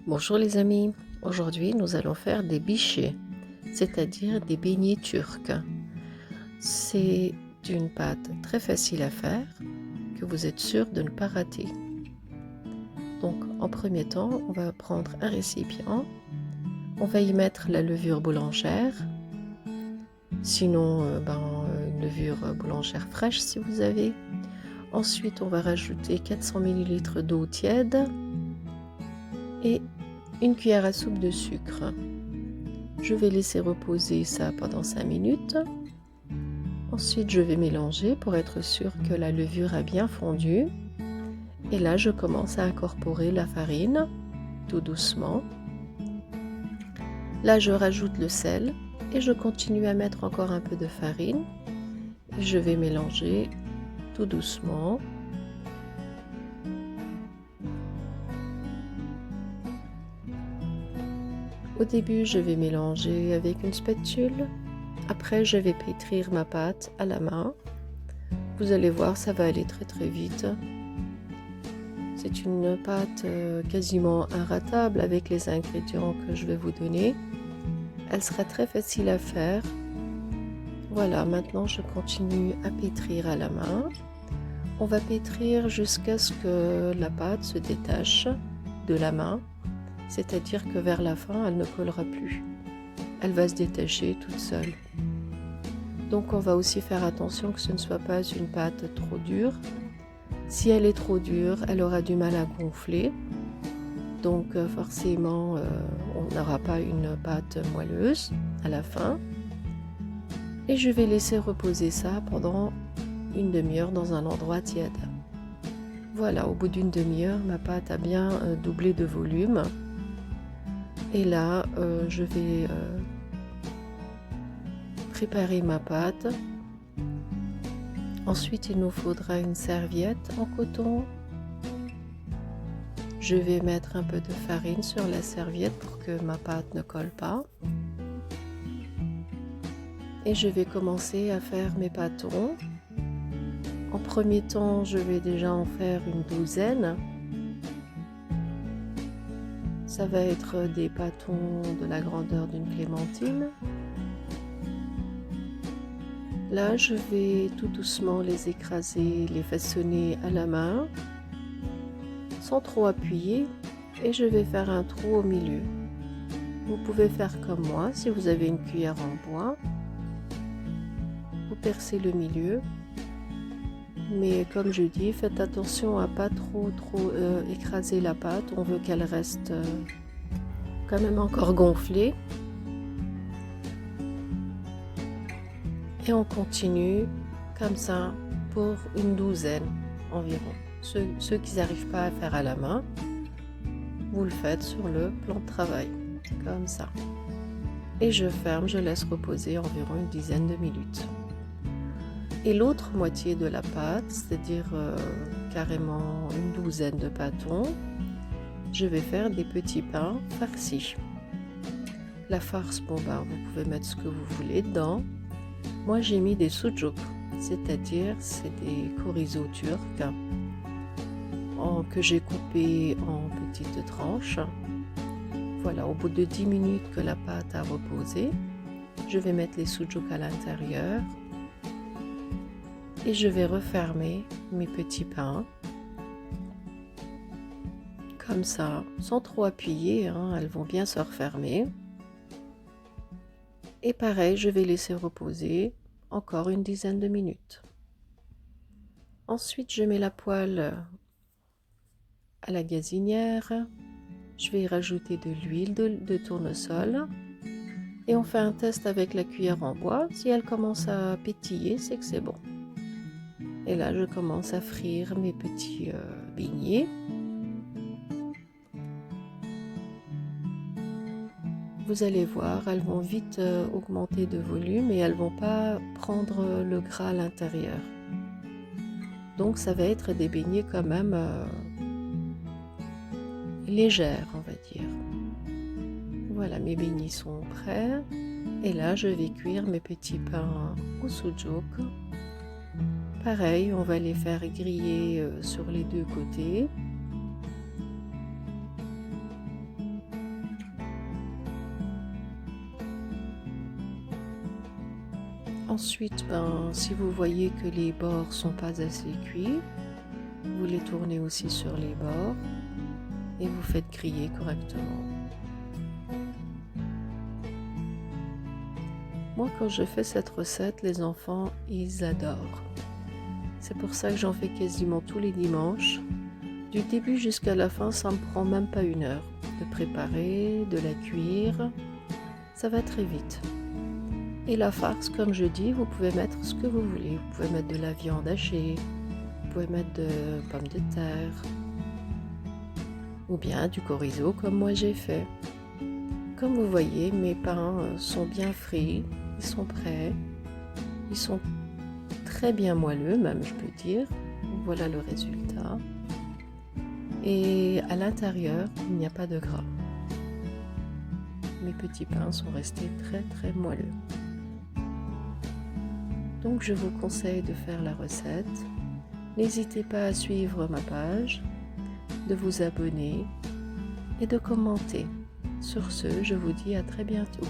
Bonjour les amis, aujourd'hui nous allons faire des bichés, c'est-à-dire des beignets turcs. C'est une pâte très facile à faire que vous êtes sûr de ne pas rater. Donc en premier temps, on va prendre un récipient, on va y mettre la levure boulangère, sinon une levure boulangère fraîche si vous avez. Ensuite on va rajouter 400 ml d'eau tiède et une cuillère à soupe de sucre. Je vais laisser reposer ça pendant 5 minutes. Ensuite, je vais mélanger pour être sûr que la levure a bien fondu. Et là, je commence à incorporer la farine, tout doucement. Là, je rajoute le sel et je continue à mettre encore un peu de farine. Et je vais mélanger tout doucement. Au début, je vais mélanger avec une spatule. Après, je vais pétrir ma pâte à la main. Vous allez voir, ça va aller très très vite. C'est une pâte quasiment inratable avec les ingrédients que je vais vous donner. Elle sera très facile à faire. Voilà, maintenant je continue à pétrir à la main. On va pétrir jusqu'à ce que la pâte se détache de la main, c'est-à-dire que vers la fin, elle ne collera plus. Elle va se détacher toute seule. Donc on va aussi faire attention que ce ne soit pas une pâte trop dure. Si elle est trop dure, elle aura du mal à gonfler. Donc forcément, on n'aura pas une pâte moelleuse à la fin. Et je vais laisser reposer ça pendant une demi-heure dans un endroit tiède. Voilà, au bout d'une demi-heure, ma pâte a bien doublé de volume. Et là, je vais préparer ma pâte. Ensuite, il nous faudra une serviette en coton. Je vais mettre un peu de farine sur la serviette pour que ma pâte ne colle pas. Et je vais commencer à faire mes pâtons. En premier temps, je vais déjà en faire une douzaine. Ça va être des pâtons de la grandeur d'une clémentine. Là, je vais tout doucement les écraser, les façonner à la main, sans trop appuyer, et je vais faire un trou au milieu. Vous pouvez faire comme moi, si vous avez une cuillère en bois, vous percez le milieu, mais comme je dis, faites attention à pas trop écraser la pâte, on veut qu'elle reste quand même encore gonflée. Et on continue comme ça pour une douzaine environ. Ceux qui n'arrivent pas à faire à la main, vous le faites sur le plan de travail, comme ça. Et je ferme, je laisse reposer environ une dizaine de minutes. Et l'autre moitié de la pâte, c'est-à-dire carrément une douzaine de pâtons, je vais faire des petits pains farcis. La farce, vous pouvez mettre ce que vous voulez dedans. Moi, j'ai mis des sucuk, c'est-à-dire c'est des chorizo turcs que j'ai coupés en petites tranches. Voilà, au bout de 10 minutes que la pâte a reposé, je vais mettre les sucuk à l'intérieur et je vais refermer mes petits pains comme ça, sans trop appuyer, elles vont bien se refermer. Et pareil, je vais laisser reposer encore une dizaine de minutes. Ensuite, je mets la poêle à la gazinière. Je vais y rajouter de l'huile de tournesol. Et on fait un test avec la cuillère en bois. Si elle commence à pétiller, c'est que c'est bon. Et là, je commence à frire mes petits beignets. Vous allez voir, elles vont vite augmenter de volume et elles ne vont pas prendre le gras à l'intérieur. Donc ça va être des beignets quand même légères, on va dire. Voilà, mes beignets sont prêts. Et là, je vais cuire mes petits pains au sucuk. Pareil, on va les faire griller sur les deux côtés. Ensuite, si vous voyez que les bords sont pas assez cuits, vous les tournez aussi sur les bords et vous faites griller correctement. Moi, quand je fais cette recette, les enfants, ils adorent. C'est pour ça que j'en fais quasiment tous les dimanches. Du début jusqu'à la fin, ça me prend même pas 1 heure de préparer, de la cuire. Ça va très vite. Et la farce, comme je dis, vous pouvez mettre ce que vous voulez. Vous pouvez mettre de la viande hachée, vous pouvez mettre de pommes de terre, ou bien du chorizo comme moi j'ai fait. Comme vous voyez, mes pains sont bien frits, ils sont prêts, ils sont très bien moelleux même je peux dire. Voilà le résultat. Et à l'intérieur, il n'y a pas de gras. Mes petits pains sont restés très très moelleux. Donc je vous conseille de faire la recette. N'hésitez pas à suivre ma page, de vous abonner et de commenter. Sur ce, je vous dis à très bientôt.